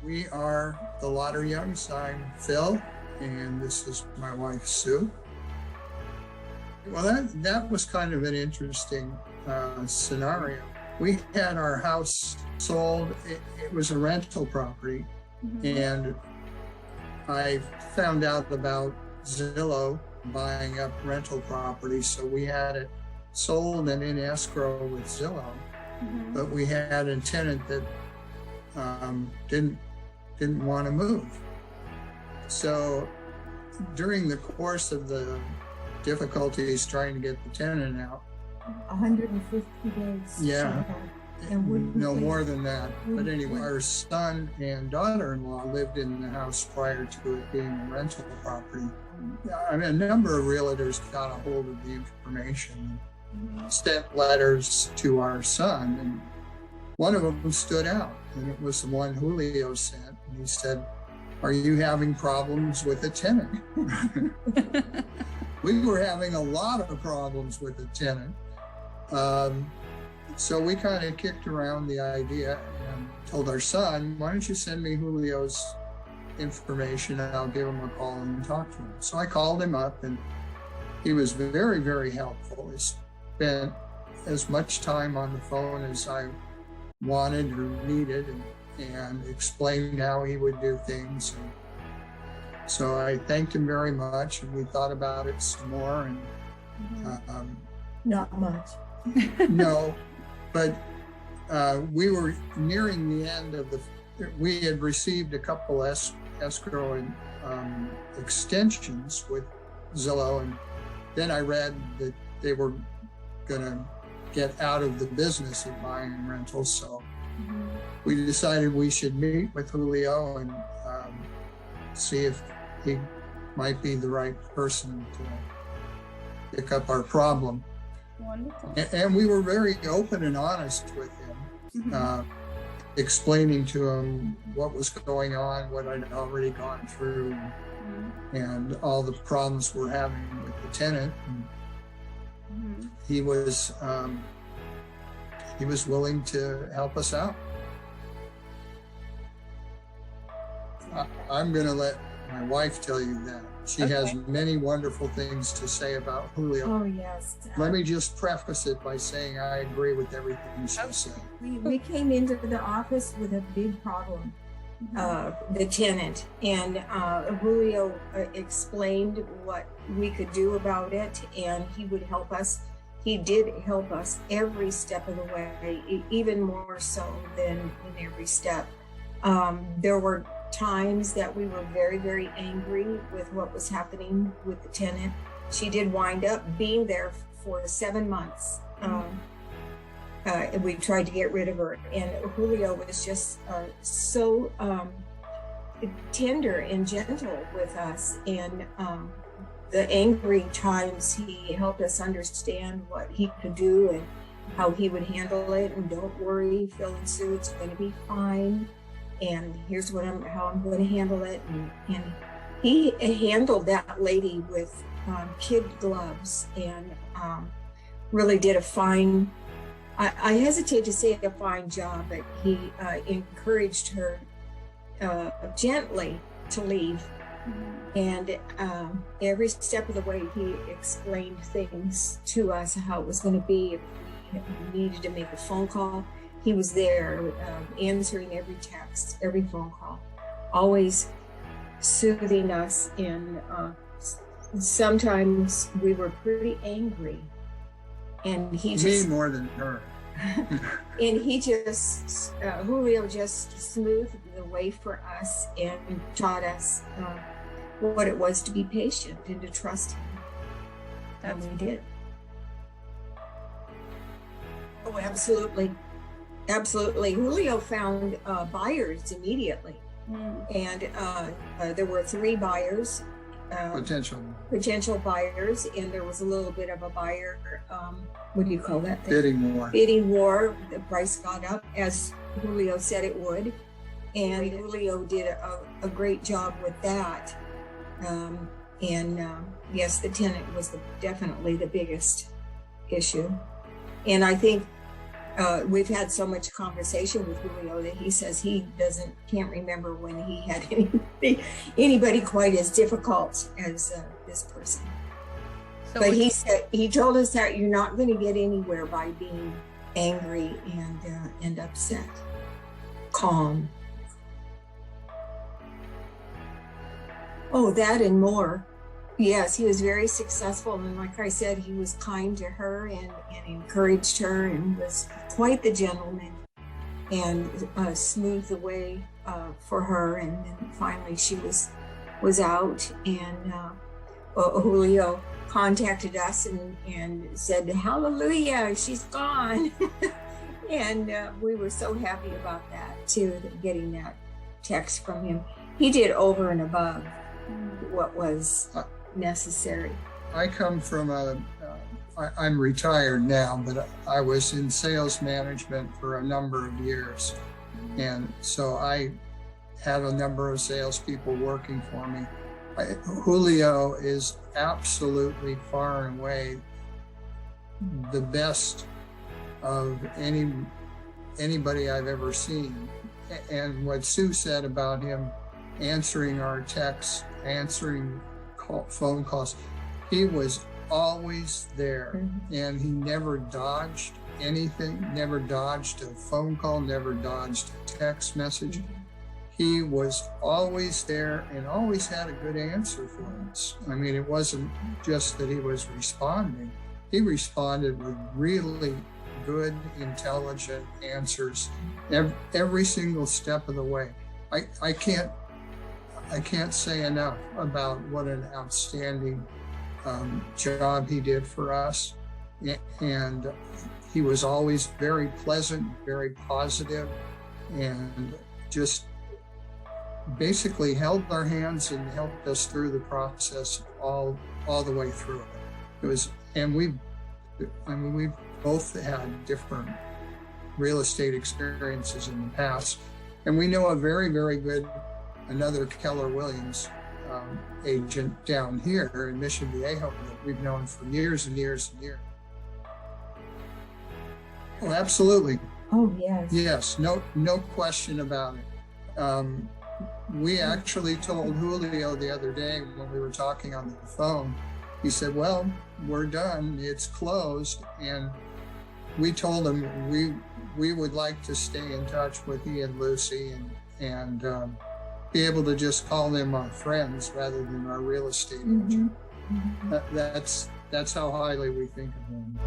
We are the Lauder Youngs. I'm Phil, and this is my wife, Sue. Well, that was kind of an interesting scenario. We had our house sold. It was a rental property, and I found out about Zillow buying up rental property, so we had it sold and in escrow with Zillow. But we had a tenant that didn't want to move. So during the course of the difficulties trying to get the tenant out, 150 days. Yeah. And no more than that. But anyway, our son and daughter-in-law lived in the house prior to it being a rental property. I mean, a number of realtors got a hold of the information, sent letters to our son, and one of them stood out, and it was the one Julio sent. And he said, "Are you having problems with a tenant?" We were having a lot of problems with the tenant. So we kind of kicked around the idea and told our son, "Why don't you send me Julio's information and I'll give him a call and talk to him." So I called him up, and he was very, very helpful. He spent as much time on the phone as I wanted or needed, and explained how he would do things. And so I thanked him very much, and we thought about it some more. And not much. No, but we were nearing the end of we had received a couple escrow and extensions with Zillow, and then I read that they were gonna get out of the business of buying rentals. So we decided we should meet with Julio and see if he might be the right person to pick up our problem. Wonderful. And we were very open and honest with him, explaining to him what was going on, what I'd already gone through, and all the problems we're having with the tenant. And he was willing to help us out. I'm going to let my wife tell you that. She has many wonderful things to say about Julio. Oh, yes. Let me just preface it by saying I agree with everything she said. We came into the office with a big problem, the tenant, and Julio explained what we could do about it, and he would help us. He did help us every step of the way, even more so than in every step. There were times that we were very, very angry with what was happening with the tenant. She did wind up being there for 7 months. We tried to get rid of her, and Julio was just so tender and gentle with us. And the angry times, he helped us understand what he could do and how he would handle it. And don't worry, Phil and Sue, it's going to be fine. And here's how I'm going to handle it. And he handled that lady with kid gloves, and really did a fine, I hesitate to say a fine job, but he encouraged her gently to leave. And every step of the way, he explained things to us, how it was going to be. If we needed to make a phone call, he was there, answering every text, every phone call, always soothing us. And sometimes we were pretty angry, and he just— Me more than her. And he just, Julio just smoothed the way for us and taught us what it was to be patient and to trust him. And we did. Oh, absolutely. Absolutely. Julio found buyers immediately. And there were 3 buyers. Potential buyers, and there was a little bit of a buyer, what do you call that thing? Bidding war. The price got up, as Julio said it would, and Julio did a great job with that. Yes, the tenant was definitely the biggest issue. And I think we've had so much conversation with Julio that he says he can't remember when he had anybody quite as difficult as this person. So But he told us that you're not going to get anywhere by being angry and upset. Calm. Oh, that and more. Yes, he was very successful, and like I said, he was kind to her and encouraged her, and was quite the gentleman, and smoothed the way for her. And then finally, she was out, and Julio contacted us and said, "Hallelujah, she's gone," and we were so happy about that too, getting that text from him. He did over and above what was necessary. I come from I'm retired now, but I was in sales management for a number of years. And so I had a number of salespeople working for me. Julio is absolutely far and away the best of anybody I've ever seen. And what Sue said about him answering our texts, answering phone calls, he was always there. And he never dodged anything, never dodged a phone call, never dodged a text message. He was always there and always had a good answer for us. I mean, it wasn't just that he was responding. He responded with really good, intelligent answers every single step of the way. I can't say enough about what an outstanding job he did for us. And he was always very pleasant, very positive, and just basically held our hands and helped us through the process all the way through it. It was, and we've both had different real estate experiences in the past, and we know a very, very good another Keller Williams agent down here in Mission Viejo that we've known for years and years and years. Oh, absolutely. Oh, yes. Yes, no question about it. We actually told Julio the other day when we were talking on the phone, he said, "Well, we're done, it's closed." And we told him we would like to stay in touch with he and Lucy and be able to just call them our friends rather than our real estate agent. That's how highly we think of him.